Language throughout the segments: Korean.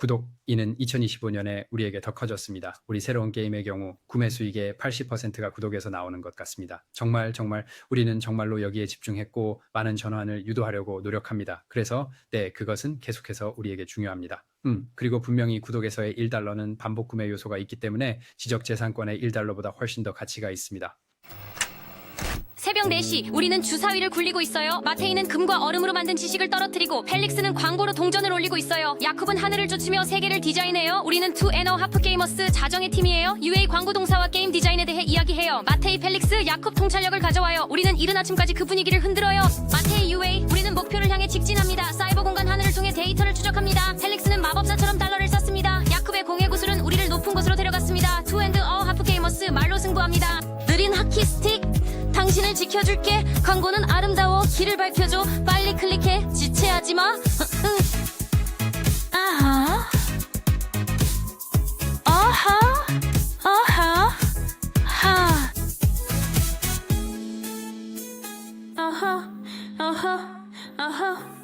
구독, 이는 2025년에 우리에게 더 커졌습니다. 우리 새로운 게임의 경우 구매 수익의 80%가 구독에서 나오는 것 같습니다. 정말 우리는 정말로 여기에 집중했고 많은 전환을 유도하려고 노력합니다. 그래서 그것은 계속해서 우리에게 중요합니다. 그리고 분명히 구독에서의 1달러는 반복 구매 요소가 있기 때문에 지적재산권의 1달러보다 훨씬 더 가치가 있습니다. 새벽 4시 우리는 주사위를 굴리고 있어요. 마테이는 금과 얼음으로 만든 지식을 떨어뜨리고 펠릭스는 광고로 동전을 올리고 있어요. 야콥은 하늘을 쫓으며 세계를 디자인해요. 우리는 투 애너 하프 게이머스 자정의 팀이에요. UA 광고 동사와 게임 디자인에 대해 이야기해요. 마테이 펠릭스 야콥 통찰력을 가져와요. 우리는 이른 아침까지 그 분위기를 흔들어요. 마테이 UA 우리는 목표를 향해 직진합니다. 사이버 공간 하늘을 통해 데이터를 추적합니다. 펠릭스는 마법사처럼 달러를 썼습니다. 야콥의 공예 구슬은 우리를 높은 곳으로 데려갔습니다. 투 앤드 어 하프 게이머스 말로 승부합니다. 느린 하키 스틱 당신을 지켜줄게. 광고는 아름다워. 길을 밝혀줘. 빨리 클릭해. 지체하지마. 아하. 아하. 아하. 하. 아하. 아하. 아하.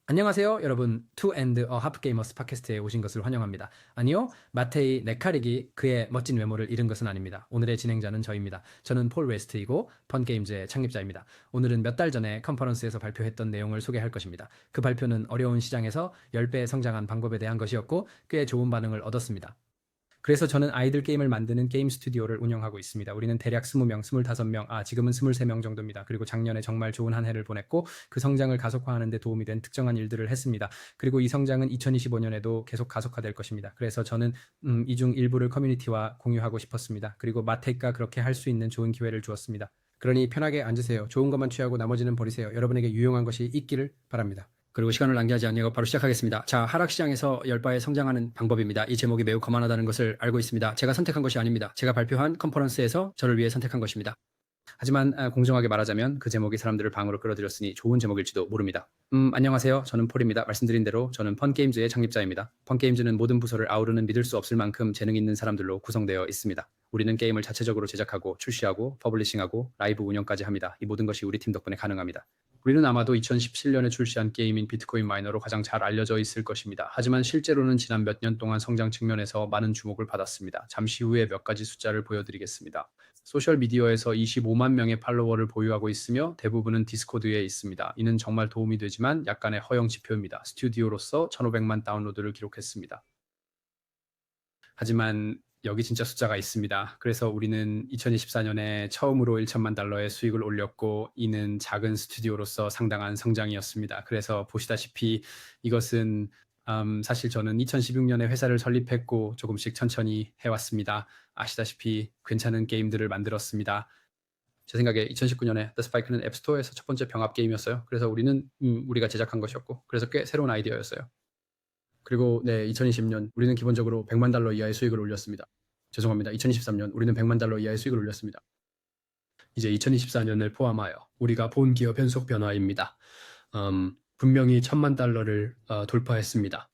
안녕하세요 여러분, 투 앤드 어 하프 게이머스 팟캐스트에 오신 것을 환영합니다. 아니요, 마테이 네카릭이 그의 멋진 외모를 잃은 것은 아닙니다. 오늘의 진행자는 저입니다. 저는 폴 웨스트이고 펀게임즈의 창립자입니다. 오늘은 몇 달 전에 컨퍼런스에서 발표했던 내용을 소개할 것입니다. 그 발표는 어려운 시장에서 10배 성장한 방법에 대한 것이었고 꽤 좋은 반응을 얻었습니다. 그래서 저는 아이들 게임을 만드는 게임 스튜디오를 운영하고 있습니다. 우리는 대략 20명, 25명, 지금은 23명 정도입니다. 그리고 작년에 정말 좋은 한 해를 보냈고 그 성장을 가속화하는 데 도움이 된 특정한 일들을 했습니다. 그리고 이 성장은 2025년에도 계속 가속화될 것입니다. 그래서 저는 이 중 일부를 커뮤니티와 공유하고 싶었습니다. 그리고 마테이가 그렇게 할 수 있는 좋은 기회를 주었습니다. 그러니 편하게 앉으세요. 좋은 것만 취하고 나머지는 버리세요. 여러분에게 유용한 것이 있기를 바랍니다. 그리고 시간을 낭비하지 않냐고 바로 시작하겠습니다. 자, 하락시장에서 10배에 성장하는 방법입니다. 이 제목이 매우 거만하다는 것을 알고 있습니다. 제가 선택한 것이 아닙니다. 제가 발표한 컨퍼런스에서 저를 위해 선택한 것입니다. 하지만 공정하게 말하자면 그 제목이 사람들을 방으로 끌어들였으니 좋은 제목일지도 모릅니다. 안녕하세요. 저는 폴입니다. 말씀드린 대로 저는 펀게임즈의 창립자입니다. 펀게임즈는 모든 부서를 아우르는 믿을 수 없을 만큼 재능 있는 사람들로 구성되어 있습니다. 우리는 게임을 자체적으로 제작하고 출시하고 퍼블리싱하고 라이브 운영까지 합니다. 이 모든 것이 우리 팀 덕분에 가능합니다. 우리는 아마도 2017년에 출시한 게임인 비트코인 마이너로 가장 잘 알려져 있을 것입니다. 하지만 실제로는 지난 몇 년 동안 성장 측면에서 많은 주목을 받았습니다. 잠시 후에 몇 가지 숫자를 보여드리겠습니다. 소셜미디어에서 25만 명의 팔로워를 보유하고 있으며 대부분은 디스코드에 있습니다. 이는 정말 도움이 되지만 약간의 허용 지표입니다. 스튜디오로서 1,500만 다운로드를 기록했습니다. 하지만 여기 진짜 숫자가 있습니다. 그래서 우리는 2024년에 처음으로 1천만 달러의 수익을 올렸고 이는 작은 스튜디오로서 상당한 성장이었습니다. 그래서 보시다시피 이것은 사실 저는 2016년에 회사를 설립했고 조금씩 천천히 해왔습니다. 아시다시피 괜찮은 게임들을 만들었습니다. 제 생각에 2019년에 The Spike는 앱스토어에서 첫 번째 병합 게임이었어요. 그래서 우리가 제작한 것이었고 그래서 꽤 새로운 아이디어였어요. 그리고 2020년 우리는 기본적으로 100만 달러 이하의 수익을 올렸습니다. 죄송합니다. 2023년 우리는 100만 달러 이하의 수익을 올렸습니다. 이제 2024년을 포함하여 우리가 본 기업 연속 변화입니다. 분명히 1,000만 달러를 돌파했습니다.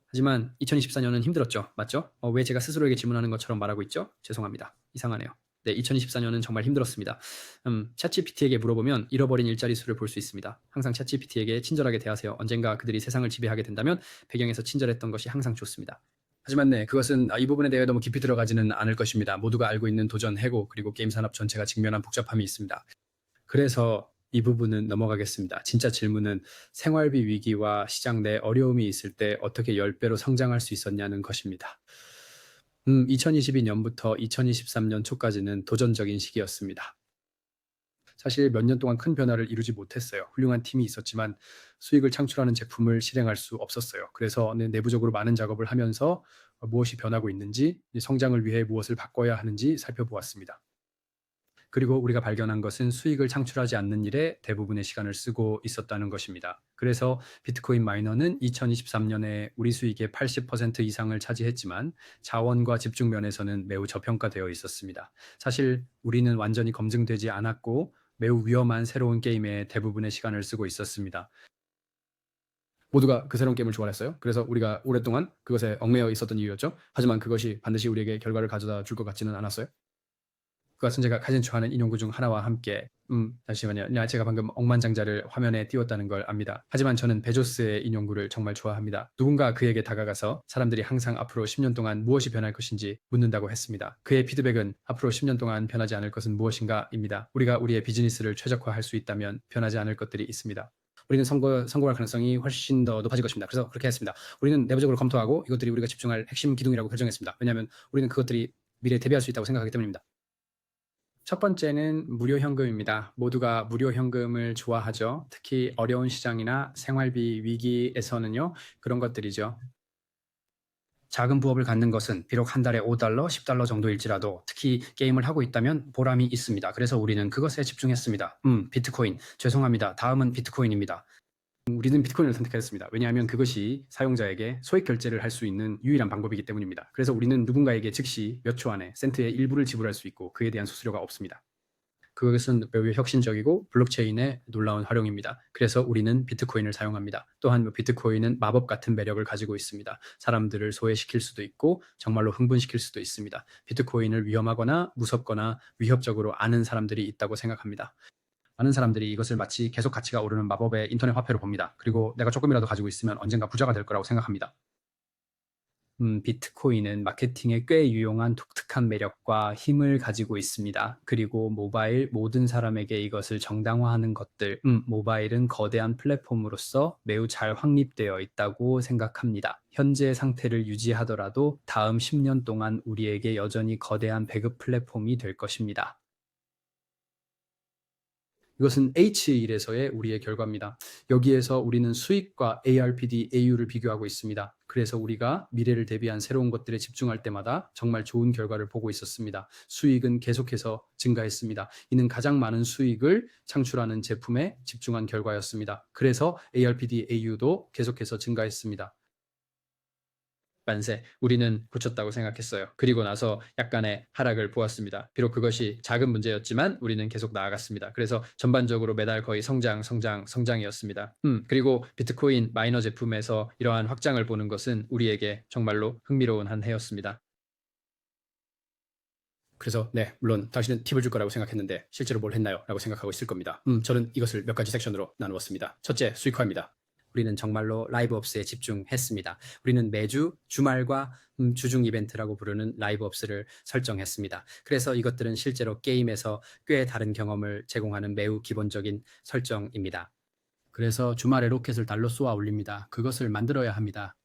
하지만 2024년은 힘들었죠. 맞죠? 왜 제가 스스로에게 질문하는 것처럼 말하고 있죠? 죄송합니다. 이상하네요. 2024년은 정말 힘들었습니다. 챗GPT에게 물어보면 잃어버린 일자리 수를 볼 수 있습니다. 항상 챗GPT에게 친절하게 대하세요. 언젠가 그들이 세상을 지배하게 된다면 배경에서 친절했던 것이 항상 좋습니다. 하지만 그것은 이 부분에 대해 너무 깊이 들어가지는 않을 것입니다. 모두가 알고 있는 도전, 해고, 그리고 게임 산업 전체가 직면한 복잡함이 있습니다. 그래서 이 부분은 넘어가겠습니다. 진짜 질문은 생활비 위기와 시장 내 어려움이 있을 때 어떻게 10배로 성장할 수 있었냐는 것입니다. 2022년부터 2023년 초까지는 도전적인 시기였습니다. 사실 몇 년 동안 큰 변화를 이루지 못했어요. 훌륭한 팀이 있었지만 수익을 창출하는 제품을 실행할 수 없었어요. 그래서 내부적으로 많은 작업을 하면서 무엇이 변하고 있는지, 성장을 위해 무엇을 바꿔야 하는지 살펴보았습니다. 그리고 우리가 발견한 것은 수익을 창출하지 않는 일에 대부분의 시간을 쓰고 있었다는 것입니다. 그래서 비트코인 마이너는 2023년에 우리 수익의 80% 이상을 차지했지만 자원과 집중 면에서는 매우 저평가되어 있었습니다. 사실 우리는 완전히 검증되지 않았고 매우 위험한 새로운 게임에 대부분의 시간을 쓰고 있었습니다. 모두가 그 새로운 게임을 좋아했어요. 그래서 우리가 오랫동안 그것에 얽매여 있었던 이유였죠. 하지만 그것이 반드시 우리에게 결과를 가져다 줄 것 같지는 않았어요. 그것은 제가 가진 좋아하는 인용구 중 하나와 함께 잠시만요. 제가 방금 억만장자를 화면에 띄웠다는 걸 압니다. 하지만 저는 베조스의 인용구를 정말 좋아합니다. 누군가 그에게 다가가서 사람들이 항상 앞으로 10년 동안 무엇이 변할 것인지 묻는다고 했습니다. 그의 피드백은 앞으로 10년 동안 변하지 않을 것은 무엇인가입니다. 우리가 우리의 비즈니스를 최적화할 수 있다면 변하지 않을 것들이 있습니다. 우리는 성공할 가능성이 훨씬 더 높아질 것입니다. 그래서 그렇게 했습니다. 우리는 내부적으로 검토하고 이것들이 우리가 집중할 핵심 기둥이라고 결정했습니다. 왜냐하면 우리는 그것들이 미래에 대비할 수 있다고 생각하기 때문입니다. 첫 번째는 무료 현금입니다. 모두가 무료 현금을 좋아하죠. 특히 어려운 시장이나 생활비 위기에서는요. 그런 것들이죠. 작은 부업을 갖는 것은 비록 한 달에 $5, $10 정도일지라도 특히 게임을 하고 있다면 보람이 있습니다. 그래서 우리는 그것에 집중했습니다. 비트코인. 죄송합니다. 다음은 비트코인입니다. 우리는 비트코인을 선택했습니다. 왜냐하면 그것이 사용자에게 소액 결제를 할 수 있는 유일한 방법이기 때문입니다. 그래서 우리는 누군가에게 즉시 몇 초 안에 센트의 일부를 지불할 수 있고 그에 대한 수수료가 없습니다. 그것은 매우 혁신적이고 블록체인의 놀라운 활용입니다. 그래서 우리는 비트코인을 사용합니다. 또한 비트코인은 마법 같은 매력을 가지고 있습니다. 사람들을 소외시킬 수도 있고 정말로 흥분시킬 수도 있습니다. 비트코인을 위험하거나 무섭거나 위협적으로 아는 사람들이 있다고 생각합니다. 많은 사람들이 이것을 마치 계속 가치가 오르는 마법의 인터넷 화폐로 봅니다. 그리고 내가 조금이라도 가지고 있으면 언젠가 부자가 될 거라고 생각합니다. 비트코인은 마케팅에 꽤 유용한 독특한 매력과 힘을 가지고 있습니다. 그리고 모든 사람에게 이것을 정당화하는 것들, 모바일은 거대한 플랫폼으로서 매우 잘 확립되어 있다고 생각합니다. 현재 상태를 유지하더라도 다음 10년 동안 우리에게 여전히 거대한 배급 플랫폼이 될 것입니다. 이것은 H1에서의 우리의 결과입니다. 여기에서 우리는 수익과 ARPD, AU를 비교하고 있습니다. 그래서 우리가 미래를 대비한 새로운 것들에 집중할 때마다 정말 좋은 결과를 보고 있었습니다. 수익은 계속해서 증가했습니다. 이는 가장 많은 수익을 창출하는 제품에 집중한 결과였습니다. 그래서 ARPD, AU도 계속해서 증가했습니다. 만세, 우리는 고쳤다고 생각했어요. 그리고 나서 약간의 하락을 보았습니다. 비록 그것이 작은 문제였지만 우리는 계속 나아갔습니다. 그래서 전반적으로 매달 거의 성장이었습니다. 그리고 비트코인 마이너 제품에서 이러한 확장을 보는 것은 우리에게 정말로 흥미로운 한 해였습니다. 그래서 물론 당신은 팁을 줄 거라고 생각했는데 실제로 뭘 했나요? 라고 생각하고 있을 겁니다. 저는 이것을 몇 가지 섹션으로 나누었습니다. 첫째, 수익화입니다. 우리는 정말로 라이브업스에 집중했습니다. 우리는 매주 주말과 주중 이벤트라고 부르는 라이브업스를 설정했습니다. 그래서 이것들은 실제로 게임에서 꽤 다른 경험을 제공하는 매우 기본적인 설정입니다. 그래서 주말에 로켓을 달로 쏘아 올립니다. 그것을 만들어야 합니다.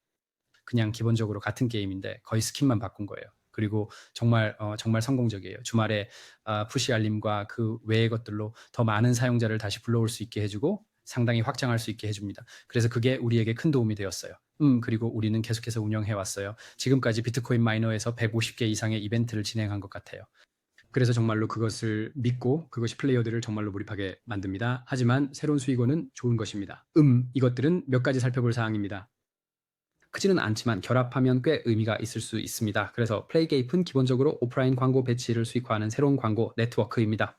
그냥 기본적으로 같은 게임인데 거의 스킨만 바꾼 거예요. 그리고 정말 성공적이에요. 주말에 푸시 알림과 그 외의 것들로 더 많은 사용자를 다시 불러올 수 있게 해주고 상당히 확장할 수 있게 해줍니다. 그래서 그게 우리에게 큰 도움이 되었어요. 그리고 우리는 계속해서 운영해왔어요. 지금까지 비트코인 마이너에서 150개 이상의 이벤트를 진행한 것 같아요. 그래서 정말로 그것을 믿고 그것이 플레이어들을 정말로 몰입하게 만듭니다. 하지만 새로운 수익원은 좋은 것입니다. 이것들은 몇 가지 살펴볼 사항입니다. 크지는 않지만 결합하면 꽤 의미가 있을 수 있습니다. 그래서 플레이게이프는 기본적으로 오프라인 광고 배치를 수익화하는 새로운 광고 네트워크입니다.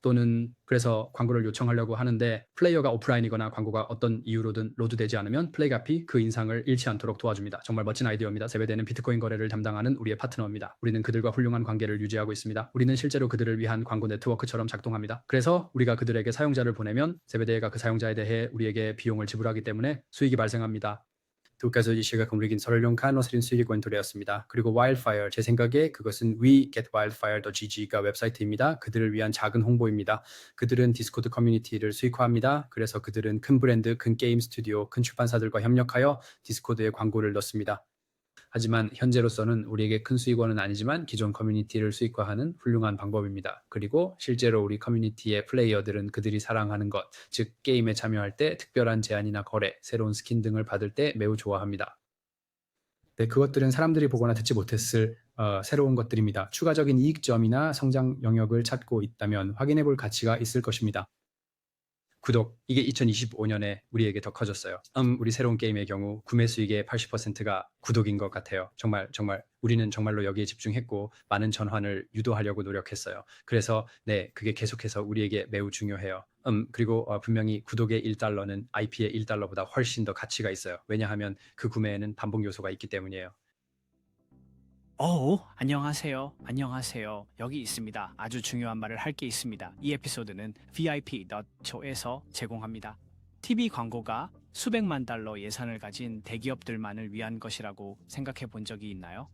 또는 그래서 광고를 요청하려고 하는데 플레이어가 오프라인이거나 광고가 어떤 이유로든 로드되지 않으면 플레이가피 그 인상을 잃지 않도록 도와줍니다. 정말 멋진 아이디어입니다. 세베대는 비트코인 거래를 담당하는 우리의 파트너입니다. 우리는 그들과 훌륭한 관계를 유지하고 있습니다. 우리는 실제로 그들을 위한 광고 네트워크처럼 작동합니다. 그래서 우리가 그들에게 사용자를 보내면 세베대가 그 사용자에 대해 우리에게 비용을 지불하기 때문에 수익이 발생합니다. 두가지 시각 공리긴 설령칸 로스린 수익이 권토되었습니다. 그리고 Wildfire, 제 생각에 그것은 WeGetWildfire.gg가 웹사이트입니다. 그들을 위한 작은 홍보입니다. 그들은 디스코드 커뮤니티를 수익화합니다. 그래서 그들은 큰 브랜드, 큰 게임 스튜디오, 큰 출판사들과 협력하여 디스코드에 광고를 넣습니다. 하지만 현재로서는 우리에게 큰 수익원은 아니지만 기존 커뮤니티를 수익화하는 훌륭한 방법입니다. 그리고 실제로 우리 커뮤니티의 플레이어들은 그들이 사랑하는 것, 즉 게임에 참여할 때 특별한 제안이나 거래, 새로운 스킨 등을 받을 때 매우 좋아합니다. 그것들은 사람들이 보거나 듣지 못했을 새로운 것들입니다. 추가적인 이익점이나 성장 영역을 찾고 있다면 확인해 볼 가치가 있을 것입니다. 구독, 이게 2025년에 우리에게 더 커졌어요. 우리 새로운 게임의 경우 구매 수익의 80%가 구독인 것 같아요. 정말 우리는 정말로 여기에 집중했고 많은 전환을 유도하려고 노력했어요. 그래서 그게 계속해서 우리에게 매우 중요해요. 그리고 분명히 구독의 $1는 IP의 $1보다 훨씬 더 가치가 있어요. 왜냐하면 그 구매에는 반복 요소가 있기 때문이에요. 안녕하세요. 안녕하세요. 여기 있습니다. 아주 중요한 말을 할 게 있습니다. 이 에피소드는 VIP.cho에서 제공합니다. TV 광고가 수백만 달러 예산을 가진 대기업들만을 위한 것이라고 생각해 본 적이 있나요?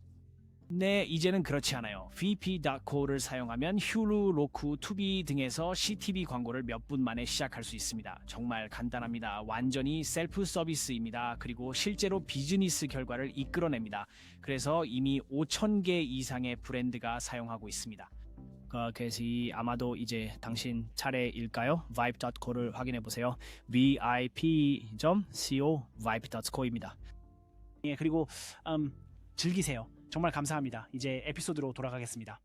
네, 이제는 그렇지 않아요. VP.co를 사용하면 휴루, 로쿠, 투비 등에서 CTV 광고를 몇 분 만에 시작할 수 있습니다. 정말 간단합니다. 완전히 셀프 서비스입니다. 그리고 실제로 비즈니스 결과를 이끌어냅니다. 그래서 이미 5,000개 이상의 브랜드가 사용하고 있습니다. 그래서 아마도 이제 당신 차례일까요? vibe.co를 확인해 보세요. vip.co vibe.co입니다. 예, 그리고 즐기세요. 정말 감사합니다. 이제 에피소드로 돌아가겠습니다.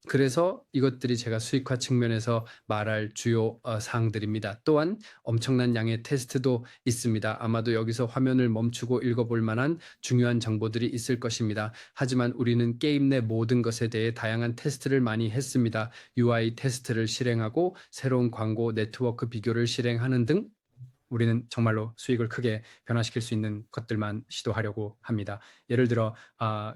그래서 이것들이 제가 수익화 측면에서 말할 주요 사항들입니다. 또한 엄청난 양의 테스트도 있습니다. 아마도 여기서 화면을 멈추고 읽어볼 만한 중요한 정보들이 있을 것입니다. 하지만 우리는 게임 내 모든 것에 대해 다양한 테스트를 많이 했습니다. UI 테스트를 실행하고 새로운 광고 네트워크 비교를 실행하는 등 우리는 정말로 수익을 크게 변화시킬 수 있는 것들만 시도하려고 합니다. 예를 들어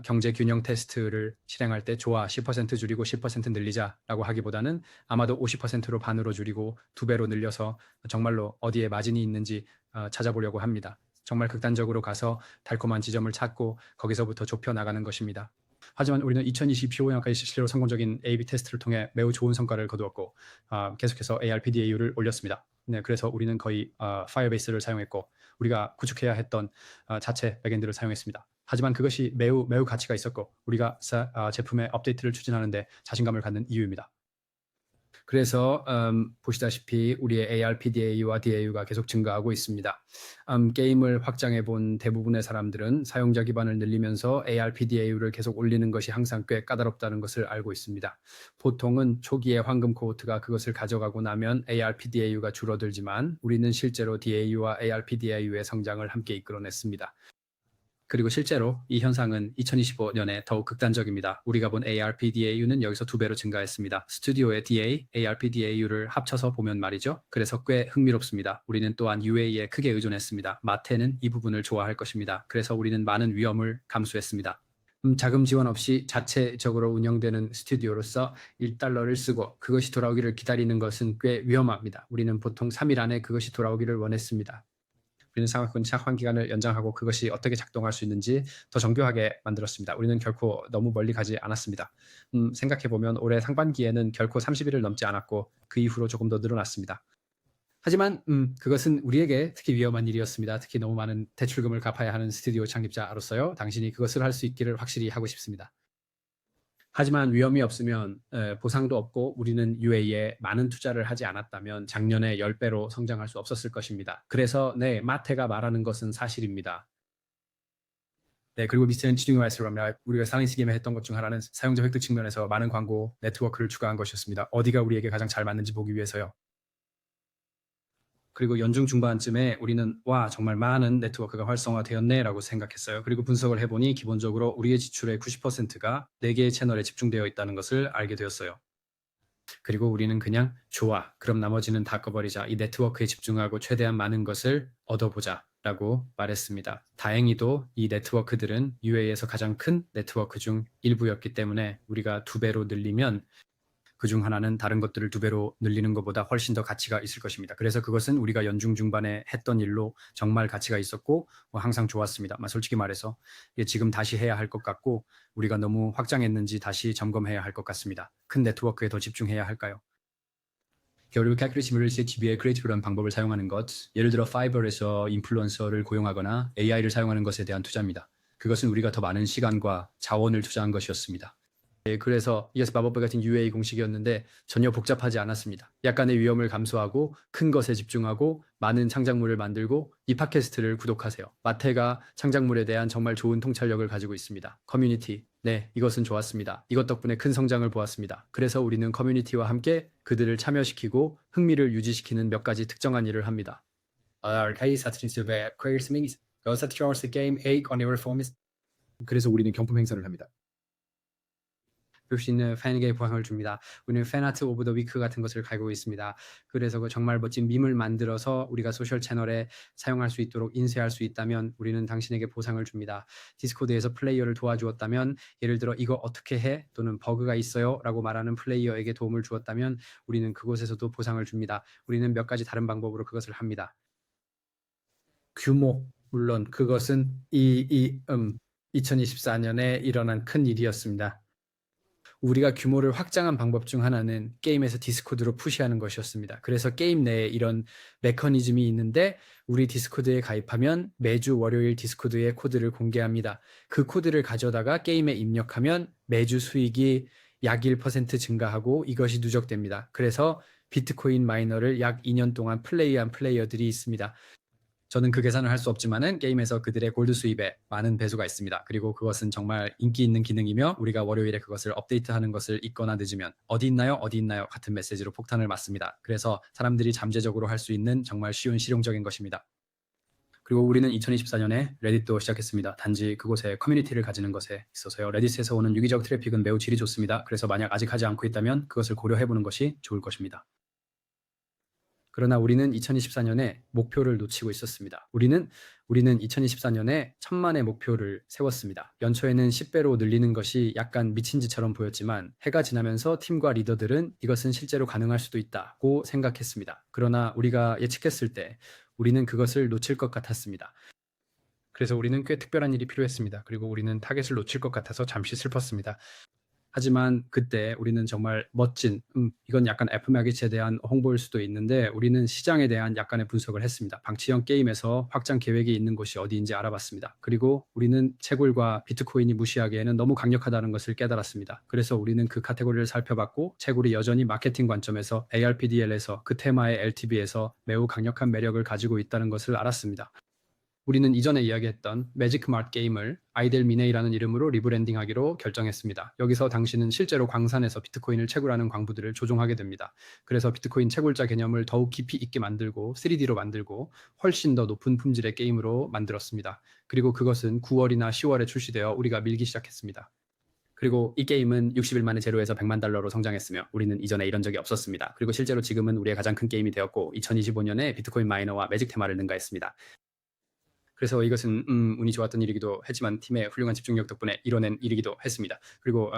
경제 균형 테스트를 실행할 때 좋아 10% 줄이고 10% 늘리자라고 하기보다는 아마도 50%로 반으로 줄이고 2배로 늘려서 정말로 어디에 마진이 있는지 찾아보려고 합니다. 정말 극단적으로 가서 달콤한 지점을 찾고 거기서부터 좁혀 나가는 것입니다. 하지만 우리는 2025년까지 실제로 성공적인 A/B 테스트를 통해 매우 좋은 성과를 거두었고 계속해서 ARPDAU를 올렸습니다. 네, 그래서 우리는 거의 파이어베이스를 사용했고 우리가 구축해야 했던 자체 백엔드를 사용했습니다. 하지만 그것이 매우 가치가 있었고 우리가 제품의 업데이트를 추진하는데 자신감을 갖는 이유입니다. 그래서 보시다시피 우리의 ARPDAU와 DAU가 계속 증가하고 있습니다. 게임을 확장해 본 대부분의 사람들은 사용자 기반을 늘리면서 ARPDAU를 계속 올리는 것이 항상 꽤 까다롭다는 것을 알고 있습니다. 보통은 초기에 황금 코호트가 그것을 가져가고 나면 ARPDAU가 줄어들지만 우리는 실제로 DAU와 ARPDAU의 성장을 함께 이끌어냈습니다. 그리고 실제로 이 현상은 2025년에 더욱 극단적입니다. 우리가 본 ARPDAU는 여기서 2배로 증가했습니다. 스튜디오의 DA, ARPDAU를 합쳐서 보면 말이죠. 그래서 꽤 흥미롭습니다. 우리는 또한 UA에 크게 의존했습니다. 마테는 이 부분을 좋아할 것입니다. 그래서 우리는 많은 위험을 감수했습니다. 자금 지원 없이 자체적으로 운영되는 스튜디오로서 1달러를 쓰고 그것이 돌아오기를 기다리는 것은 꽤 위험합니다. 우리는 보통 3일 안에 그것이 돌아오기를 원했습니다. 우리는 상황권 착환 기간을 연장하고 그것이 어떻게 작동할 수 있는지 더 정교하게 만들었습니다. 우리는 결코 너무 멀리 가지 않았습니다. 생각해보면 올해 상반기에는 결코 30일을 넘지 않았고 그 이후로 조금 더 늘어났습니다. 하지만 그것은 우리에게 특히 위험한 일이었습니다. 특히 너무 많은 대출금을 갚아야 하는 스튜디오 창립자로서요. 당신이 그것을 할 수 있기를 확실히 하고 싶습니다. 하지만 위험이 없으면 보상도 없고 우리는 UA에 많은 투자를 하지 않았다면 작년에 10배로 성장할 수 없었을 것입니다. 그래서 네, 마테가 말하는 것은 사실입니다. 네, 그리고 미스터는 치중이 말씀합니다. 우리가 사이언스 게임에 했던 것 중 하나는 사용자 획득 측면에서 많은 광고 네트워크를 추가한 것이었습니다. 어디가 우리에게 가장 잘 맞는지 보기 위해서요. 그리고 연중 중반쯤에 우리는 와 정말 많은 네트워크가 활성화되었네 라고 생각했어요. 그리고 분석을 해보니 기본적으로 우리의 지출의 90%가 4개의 채널에 집중되어 있다는 것을 알게 되었어요. 그리고 우리는 그냥 좋아 그럼 나머지는 다 꺼버리자 이 네트워크에 집중하고 최대한 많은 것을 얻어보자 라고 말했습니다. 다행히도 이 네트워크들은 UA에서 가장 큰 네트워크 중 일부였기 때문에 우리가 2배로 늘리면 그중 하나는 다른 것들을 2배로 늘리는 것보다 훨씬 더 가치가 있을 것입니다. 그래서 그것은 우리가 연중 중반에 했던 일로 정말 가치가 있었고 항상 좋았습니다. 솔직히 말해서 지금 다시 해야 할 것 같고 우리가 너무 확장했는지 다시 점검해야 할 것 같습니다. 큰 네트워크에 더 집중해야 할까요? 결국 calculative GB의 크리에이티브라는 방법을 사용하는 것, 예를 들어 파이버에서 인플루언서를 고용하거나 AI를 사용하는 것에 대한 투자입니다. 그것은 우리가 더 많은 시간과 자원을 투자한 것이었습니다. 네, 그래서 이게 마법배 같은 UA 공식이었는데 전혀 복잡하지 않았습니다. 약간의 위험을 감수하고 큰 것에 집중하고 많은 창작물을 만들고 이 팟캐스트를 구독하세요. 마테가 창작물에 대한 정말 좋은 통찰력을 가지고 있습니다. 커뮤니티, 네, 이것은 좋았습니다. 이것 덕분에 큰 성장을 보았습니다. 그래서 우리는 커뮤니티와 함께 그들을 참여시키고 흥미를 유지시키는 몇 가지 특정한 일을 합니다. 그래서 우리는 경품 행사를 합니다. 볼 수 있는 팬에게 보상을 줍니다. 우리는 팬아트 오브 더 위크 같은 것을 가지고 있습니다. 그래서 그 정말 멋진 밈을 만들어서 우리가 소셜 채널에 사용할 수 있도록 인쇄할 수 있다면 우리는 당신에게 보상을 줍니다. 디스코드에서 플레이어를 도와주었다면, 예를 들어 이거 어떻게 해? 또는 버그가 있어요? 라고 말하는 플레이어에게 도움을 주었다면 우리는 그곳에서도 보상을 줍니다. 우리는 몇 가지 다른 방법으로 그것을 합니다. 규모, 물론 그것은 2024년에 일어난 큰 일이었습니다. 우리가 규모를 확장한 방법 중 하나는 게임에서 디스코드로 푸시하는 것이었습니다. 그래서 게임 내에 이런 메커니즘이 있는데, 우리 디스코드에 가입하면 매주 월요일 디스코드에 코드를 공개합니다. 그 코드를 가져다가 게임에 입력하면 매주 수익이 약 1% 증가하고 이것이 누적됩니다. 그래서 비트코인 마이너를 약 2년 동안 플레이한 플레이어들이 있습니다. 저는 그 계산을 할 수 없지만은 게임에서 그들의 골드 수입에 많은 배수가 있습니다. 그리고 그것은 정말 인기 있는 기능이며, 우리가 월요일에 그것을 업데이트하는 것을 잊거나 늦으면 어디 있나요? 어디 있나요? 같은 메시지로 폭탄을 맞습니다. 그래서 사람들이 잠재적으로 할 수 있는 정말 쉬운 실용적인 것입니다. 그리고 우리는 2024년에 레딧도 시작했습니다. 단지 그곳에 커뮤니티를 가지는 것에 있어서요. 레딧에서 오는 유기적 트래픽은 매우 질이 좋습니다. 그래서 만약 아직 하지 않고 있다면 그것을 고려해보는 것이 좋을 것입니다. 그러나 우리는 2024년에 목표를 놓치고 있었습니다. 우리는 2024년에 1000만의 목표를 세웠습니다. 연초에는 10배로 늘리는 것이 약간 미친 짓처럼 보였지만, 해가 지나면서 팀과 리더들은 이것은 실제로 가능할 수도 있다고 생각했습니다. 그러나 우리가 예측했을 때 우리는 그것을 놓칠 것 같았습니다. 그래서 우리는 꽤 특별한 일이 필요했습니다. 그리고 우리는 타겟을 놓칠 것 같아서 잠시 슬펐습니다. 하지만 그때 우리는 정말 멋진, 이건 약간 애플마켓에 대한 홍보일 수도 있는데, 우리는 시장에 대한 약간의 분석을 했습니다. 방치형 게임에서 확장 계획이 있는 곳이 어디인지 알아봤습니다. 그리고 우리는 채굴과 비트코인이 무시하기에는 너무 강력하다는 것을 깨달았습니다. 그래서 우리는 그 카테고리를 살펴봤고, 채굴이 여전히 마케팅 관점에서 ARPDL에서 그 테마의 LTV에서 매우 강력한 매력을 가지고 있다는 것을 알았습니다. 우리는 이전에 이야기했던 매직 마트 게임을 아이델 미네이라는 이름으로 리브랜딩하기로 결정했습니다. 여기서 당신은 실제로 광산에서 비트코인을 채굴하는 광부들을 조종하게 됩니다. 그래서 비트코인 채굴자 개념을 더욱 깊이 있게 만들고 3D로 만들고 훨씬 더 높은 품질의 게임으로 만들었습니다. 그리고 그것은 9월이나 10월에 출시되어 우리가 밀기 시작했습니다. 그리고 이 게임은 60일 만에 제로에서 100만 달러로 성장했으며, 우리는 이전에 이런 적이 없었습니다. 그리고 실제로 지금은 우리의 가장 큰 게임이 되었고, 2025년에 비트코인 마이너와 매직 테마를 능가했습니다. 그래서 이것은 운이 좋았던 일이기도 했지만 팀의 훌륭한 집중력 덕분에 이뤄낸 일이기도 했습니다. 그리고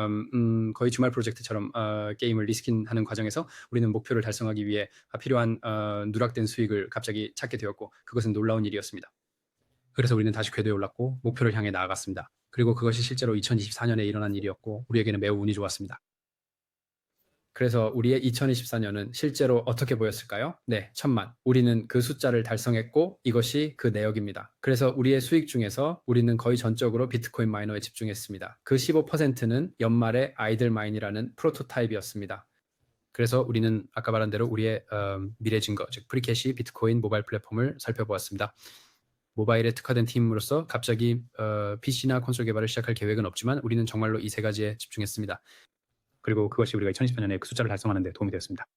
거의 주말 프로젝트처럼 게임을 리스킨하는 과정에서 우리는 목표를 달성하기 위해 필요한 누락된 수익을 갑자기 찾게 되었고, 그것은 놀라운 일이었습니다. 그래서 우리는 다시 궤도에 올랐고 목표를 향해 나아갔습니다. 그리고 그것이 실제로 2024년에 일어난 일이었고, 우리에게는 매우 운이 좋았습니다. 그래서 우리의 2024년은 실제로 어떻게 보였을까요? 네, 1000만. 우리는 그 숫자를 달성했고 이것이 그 내역입니다. 그래서 우리의 수익 중에서 우리는 거의 전적으로 비트코인 마이너에 집중했습니다. 그 15%는 연말에 아이들 마인이라는 프로토타입이었습니다. 그래서 우리는 아까 말한 대로 우리의 미래 증거, 즉 프리캐시 비트코인 모바일 플랫폼을 살펴보았습니다. 모바일에 특화된 팀으로서 갑자기 PC나 콘솔 개발을 시작할 계획은 없지만 우리는 정말로 이 세 가지에 집중했습니다. 그리고 그것이 우리가 2024년에 그 숫자를 달성하는 데 도움이 되었습니다.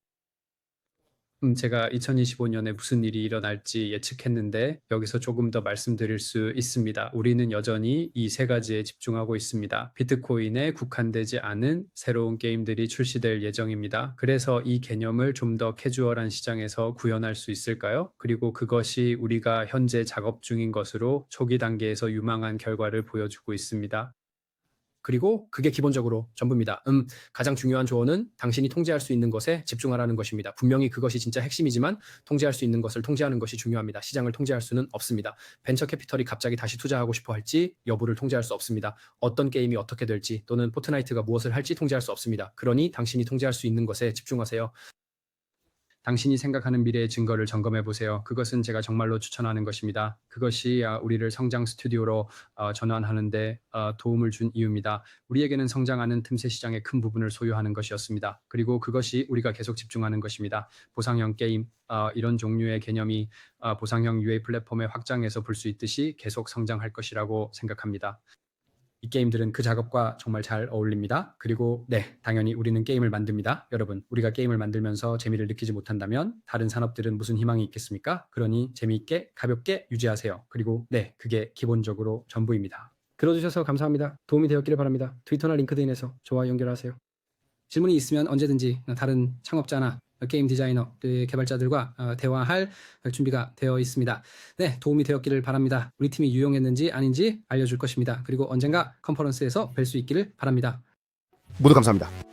제가 2025년에 무슨 일이 일어날지 예측했는데 여기서 조금 더 말씀드릴 수 있습니다. 우리는 여전히 이 세 가지에 집중하고 있습니다. 비트코인에 국한되지 않은 새로운 게임들이 출시될 예정입니다. 그래서 이 개념을 좀 더 캐주얼한 시장에서 구현할 수 있을까요? 그리고 그것이 우리가 현재 작업 중인 것으로 초기 단계에서 유망한 결과를 보여주고 있습니다. 그리고 그게 기본적으로 전부입니다. 가장 중요한 조언은 당신이 통제할 수 있는 것에 집중하라는 것입니다. 분명히 그것이 진짜 핵심이지만 통제할 수 있는 것을 통제하는 것이 중요합니다. 시장을 통제할 수는 없습니다. 벤처 캐피털이 갑자기 다시 투자하고 싶어 할지 여부를 통제할 수 없습니다. 어떤 게임이 어떻게 될지 또는 포트나이트가 무엇을 할지 통제할 수 없습니다. 그러니 당신이 통제할 수 있는 것에 집중하세요. 당신이 생각하는 미래의 증거를 점검해 보세요. 그것은 제가 정말로 추천하는 것입니다. 그것이 우리를 성장 스튜디오로 전환하는 데 도움을 준 이유입니다. 우리에게는 성장하는 틈새 시장의 큰 부분을 소유하는 것이었습니다. 그리고 그것이 우리가 계속 집중하는 것입니다. 보상형 게임, 이런 종류의 개념이 보상형 UA 플랫폼의 확장에서 볼 수 있듯이 계속 성장할 것이라고 생각합니다. 이 게임들은 그 작업과 정말 잘 어울립니다. 그리고 네, 당연히 우리는 게임을 만듭니다. 여러분, 우리가 게임을 만들면서 재미를 느끼지 못한다면 다른 산업들은 무슨 희망이 있겠습니까? 그러니 재미있게 가볍게 유지하세요. 그리고 네, 그게 기본적으로 전부입니다. 들어주셔서 감사합니다. 도움이 되었기를 바랍니다. 트위터나 링크드인에서 저와 연결하세요. 질문이 있으면 언제든지 다른 창업자나 게임 디자이너, 개발자들과 대화할 준비가 되어 있습니다. 네, 도움이 되었기를 바랍니다. 우리 팀이 유용했는지 아닌지 알려줄 것입니다. 그리고 언젠가 컨퍼런스에서 뵐 수 있기를 바랍니다. 모두 감사합니다.